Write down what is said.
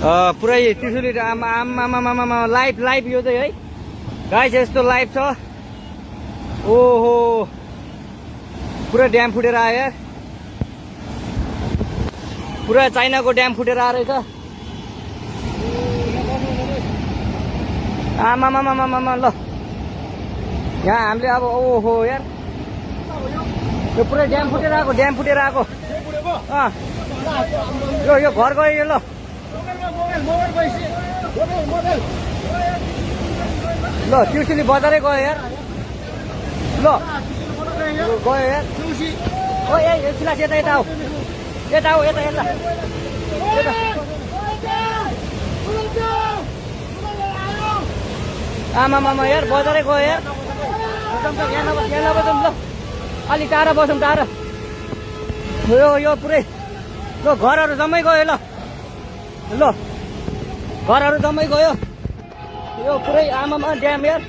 पुरै त्रिशुली आमा live live यो चाहिँ है गाइस यस्तो लाइभ छ ओहो पुरा ड्याम फुटेर आयो यार पुरा चाइनाको ड्याम फुटेर आएर रहेछ आमा ल यहाँ हामीले अब ओहो यार यो पुरै ड्याम फुटेर आएको यो घर गयो यो ल ल त्रिशुली बजारै गयो यार ल गयो यार ओ ए सिलास यता आऊ यता आमा यार बजारै गयो यार यहाँ नबसौँ ल अलि टाढा बसौँ टाढा यो पुरै ल घरहरू जम्मै गयो ल घरहरू जम्मै गयो यो पुरै आमामा ड्याम यार